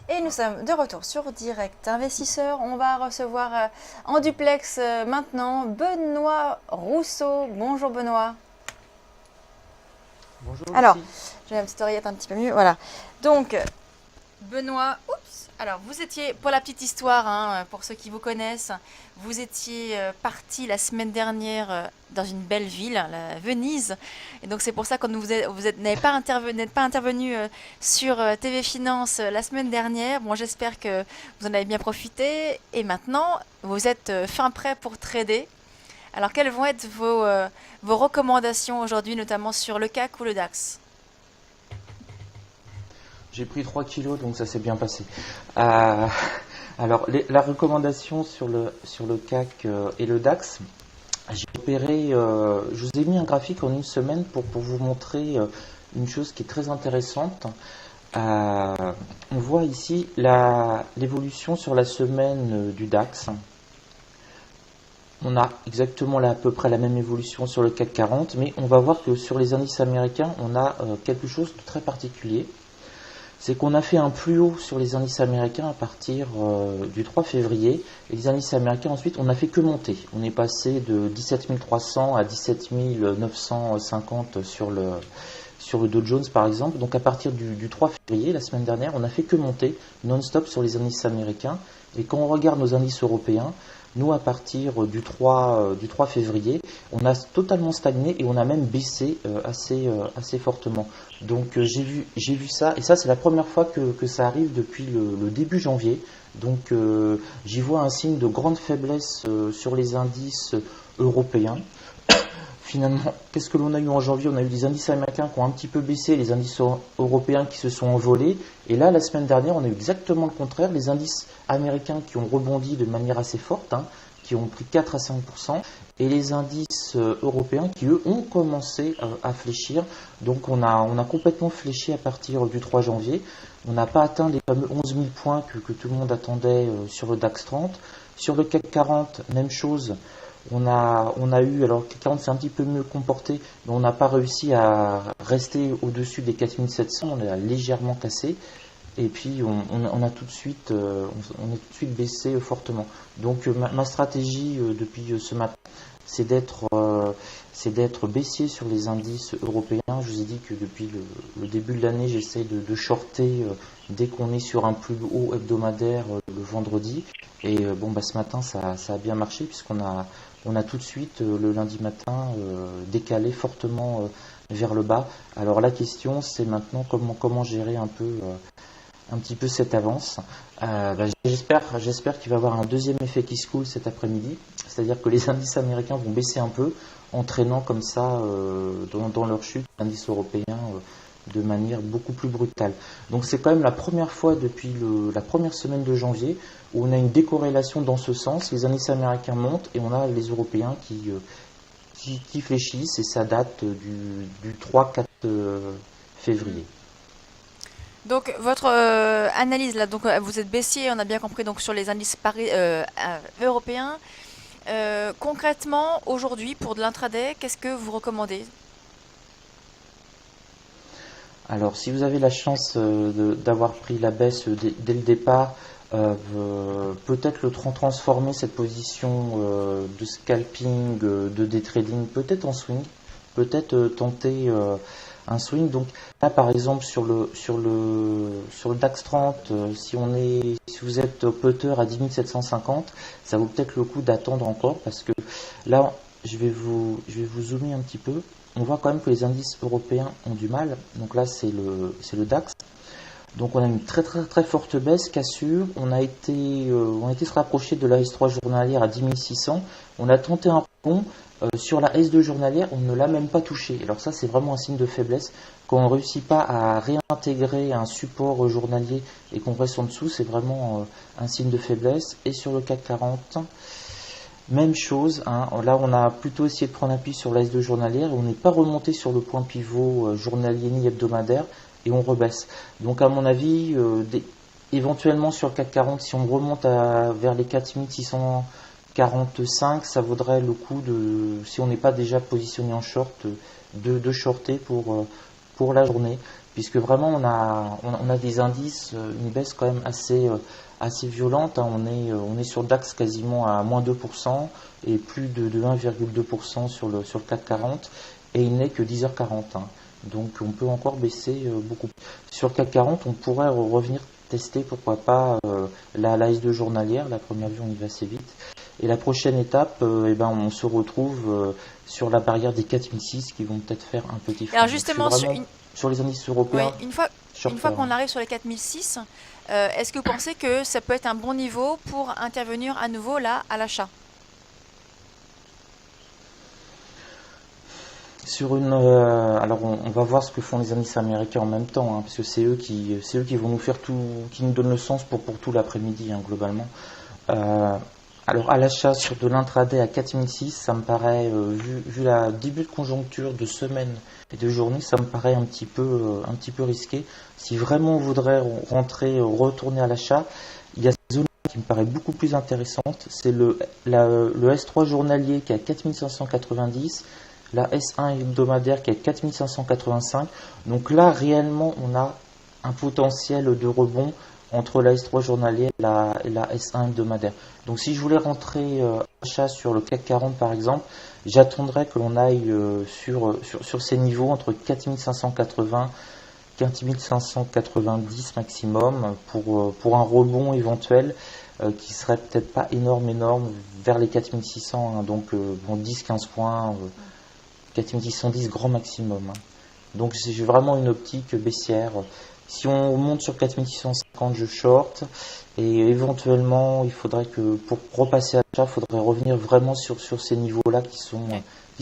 Et nous sommes de retour sur Direct Investisseur. On va recevoir en duplex maintenant Benoît Rousseau. Bonjour Benoît. Bonjour Alors, Lucie. j'ai ma petite oreillette un petit peu mieux. Voilà. Donc, Benoît, oups. Alors, vous étiez, pour la petite histoire, hein, pour ceux qui vous connaissent, vous étiez parti la semaine dernière dans une belle ville, la Venise. Et donc, c'est pour ça que n'êtes pas intervenu sur TV Finance la semaine dernière. Bon, j'espère que vous en avez bien profité. Et maintenant, vous êtes fin prêt pour trader. Alors, quelles vont être vos recommandations aujourd'hui, notamment sur le CAC ou le DAX? J'ai pris 3 kilos, donc ça s'est bien passé. Euh, alors, la recommandation sur le CAC et le DAX, j'ai opéré, je vous ai mis un graphique en une semaine pour vous montrer une chose qui est très intéressante. On voit ici l'évolution sur la semaine du DAX. On a exactement là, à peu près la même évolution sur le CAC 40, mais on va voir que sur les indices américains, on a quelque chose de très particulier. C'est qu'on a fait un plus haut sur les indices américains à partir du 3 février. Et les indices américains, ensuite, on n'a fait que monter. On est passé de 17 300 à 17 950 sur le Dow Jones, par exemple. Donc à partir du 3 février, la semaine dernière, on n'a fait que monter non-stop sur les indices américains. Et quand on regarde nos indices européens, nous, à partir du 3 février, on a totalement stagné et on a même baissé assez fortement. Donc j'ai vu ça, et ça c'est la première fois que ça arrive depuis le début janvier. Donc j'y vois un signe de grande faiblesse sur les indices européens. Finalement, qu'est-ce que l'on a eu en janvier? On a eu des indices américains qui ont un petit peu baissé, les indices européens qui se sont envolés. Et là, la semaine dernière, on a eu exactement le contraire, les indices américains qui ont rebondi de manière assez forte, hein, qui ont pris 4 à 5%, et les indices européens qui, eux, ont commencé à fléchir. Donc on a complètement fléchi à partir du 3 janvier. On n'a pas atteint les fameux 11 000 points que tout le monde attendait sur le DAX 30. Sur le CAC 40, même chose. On a eu, alors le CAC 40 s'est un petit peu mieux comporté, mais on n'a pas réussi à rester au-dessus des 4700, on a légèrement cassé. Et puis on a tout de suite, on est tout de suite baissé fortement. Donc ma stratégie depuis ce matin, c'est d'être baissier sur les indices européens. Je vous ai dit que depuis le début de l'année, j'essaie de shorter dès qu'on est sur un plus haut hebdomadaire le vendredi. Et bon, bah, ce matin, ça a bien marché puisqu'on a tout de suite le lundi matin décalé fortement vers le bas. Alors la question, c'est maintenant comment gérer un petit peu cette avance. J'espère qu'il va y avoir un deuxième effet qui se coule cet après-midi, c'est-à-dire que les indices américains vont baisser un peu, entraînant comme ça dans leur chute l'indice européen de manière beaucoup plus brutale. Donc c'est quand même la première fois depuis la première semaine de janvier où on a une décorrélation dans ce sens. Les indices américains montent et on a les Européens qui fléchissent, et ça date du 3-4 février. Donc votre analyse là, donc vous êtes baissier, on a bien compris donc sur les indices européens. Concrètement, aujourd'hui pour de l'intraday, qu'est-ce que vous recommandez? Alors, si vous avez la chance d'avoir pris la baisse dès le départ, peut-être transformer cette position de scalping, de day trading, peut-être en swing, peut-être tenter un swing. Donc là, par exemple, sur le DAX 30, si vous êtes putter à 10 750, ça vaut peut-être le coup d'attendre encore, parce que là, je vais vous zoomer un petit peu. On voit quand même que les indices européens ont du mal. Donc là, c'est le DAX. Donc on a une très très très forte baisse, cassure. On a été se rapprocher de la S3 journalière à 10 600. On a tenté un pont sur la S2 journalière, on ne l'a même pas touché. Alors ça, c'est vraiment un signe de faiblesse. Quand on ne réussit pas à réintégrer un support journalier et qu'on reste en dessous, c'est vraiment un signe de faiblesse. Et sur le CAC 40, même chose, hein. Là, on a plutôt essayé de prendre appui sur la S2 journalière et on n'est pas remonté sur le point pivot journalier ni hebdomadaire, et on rebaisse. Donc, à mon avis, éventuellement sur le CAC 40, si on remonte vers les 4645, ça vaudrait le coup si on n'est pas déjà positionné en short, de shorter pour la journée. puisque vraiment on a des indices, une baisse quand même assez violente, hein. On est sur le DAX quasiment à moins 2% et plus de 1,2% sur le CAC 40, et il n'est que 10h40, hein. Donc on peut encore baisser beaucoup. Sur le CAC 40, on pourrait revenir tester, pourquoi pas, la S2 journalière. La première vue, on y va assez vite. Et la prochaine étape, on se retrouve sur la barrière des 4006 qui vont peut-être faire un petit frein. Alors Donc, je suis justement, vraiment sur les indices oui, européens. une fois qu'on arrive sur les 4006, est-ce que vous pensez que ça peut être un bon niveau pour intervenir à nouveau là à l'achat? Alors on va voir ce que font les indices américains en même temps, hein, parce que c'est eux qui vont nous faire tout, qui nous donnent le sens pour tout l'après-midi, hein, globalement. Alors à l'achat sur de l'intraday à 4006, ça me paraît, vu la début de conjoncture de semaine et de journée, ça me paraît un petit peu risqué. Si vraiment on voudrait retourner à l'achat, il y a cette zone qui me paraît beaucoup plus intéressante, c'est le S3 journalier qui est à 4590, la S1 hebdomadaire qui est à 4585. Donc là, réellement, on a un potentiel de rebond entre la S3 journalière et la S1 hebdomadaire. Donc si je voulais rentrer achat sur le CAC 40 par exemple, j'attendrais que l'on aille sur ces niveaux entre 4580 4590 maximum pour un rebond éventuel qui serait peut-être pas énorme vers les 4600, hein, donc 10-15 points, 4610 grand maximum, hein. Donc j'ai vraiment une optique baissière. Si on monte sur 4650, je short, et éventuellement il faudrait que pour repasser à l'achat, il faudrait revenir vraiment sur ces niveaux-là qui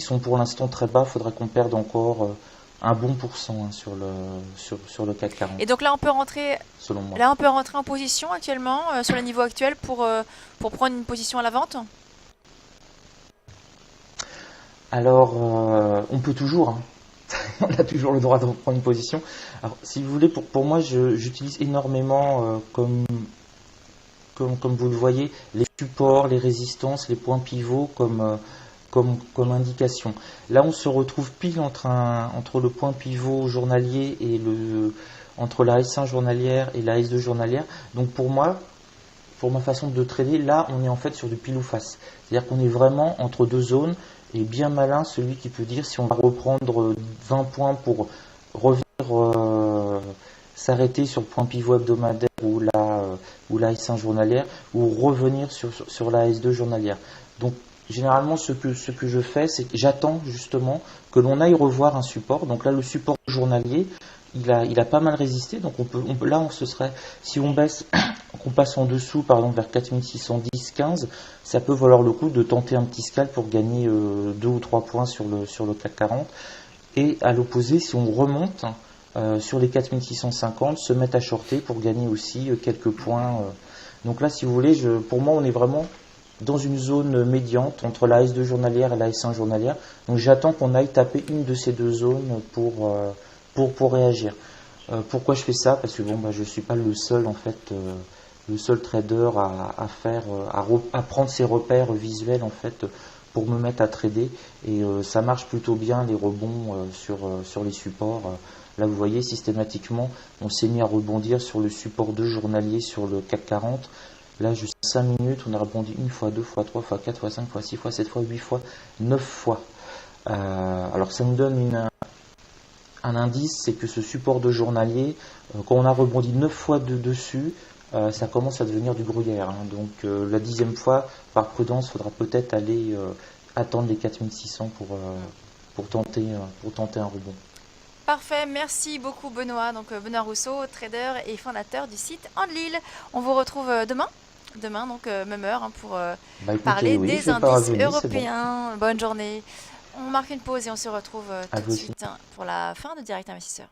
sont pour l'instant très bas. Il faudrait qu'on perde encore un bon pourcent, hein, sur le CAC 40. Et donc là, on peut rentrer, selon moi. Là, on peut rentrer en position actuellement sur le niveau actuel pour prendre une position à la vente. Alors, on peut toujours, hein. On a toujours le droit de reprendre une position. Alors, si vous voulez, pour moi, j'utilise énormément, comme vous le voyez, les supports, les résistances, les points pivots comme indication. Là, on se retrouve pile entre le point pivot journalier et entre la S1 journalière et la S2 journalière. Donc pour moi, pour ma façon de trader, là, on est en fait sur du pile ou face. C'est-à-dire qu'on est vraiment entre deux zones, et bien malin celui qui peut dire si on va reprendre 20 points pour revenir s'arrêter sur le point pivot hebdomadaire ou la S1 journalière, ou revenir sur la S2 journalière. Donc généralement ce que je fais, c'est que j'attends justement que l'on aille revoir un support. Donc là, le support journalier, il a pas mal résisté. Donc ce serait, si on baisse, qu'on passe en dessous, par exemple vers 4610-15, ça peut valoir le coup de tenter un petit scalp pour gagner 2 ou 3 points sur le CAC 40. Et à l'opposé, si on remonte sur les 4650, se mettre à shorter pour gagner aussi quelques points. Donc là, si vous voulez, pour moi, on est vraiment dans une zone médiante entre la S2 journalière et la S1 journalière. Donc j'attends qu'on aille taper une de ces deux zones pour réagir. Pourquoi je fais ça? Parce que je suis pas le seul, en fait, le seul trader à prendre ces repères visuels, en fait, pour me mettre à trader, et ça marche plutôt bien, les rebonds sur les supports. Là, vous voyez, systématiquement, on s'est mis à rebondir sur le support 2 journalier sur le CAC 40. Là, juste 5 minutes, on a rebondi 1 fois, 2 fois, 3 fois, 4 fois, 5 fois, 6 fois, 7 fois, 8 fois, 9 fois. Alors, ça nous donne un indice, c'est que ce support de journalier, quand on a rebondi 9 fois dessus, ça commence à devenir du gruyère, hein. Donc, la 10e fois, par prudence, il faudra peut-être aller attendre les 4600 pour tenter un rebond. Parfait, merci beaucoup Benoît. Donc Benoît Rousseau, trader et fondateur du site Enlil. On vous retrouve demain donc même heure, hein, pour parler des indices européens. Bon. Bonne journée. On marque une pause et on se retrouve tout de suite, hein, pour la fin de Direct Investisseur.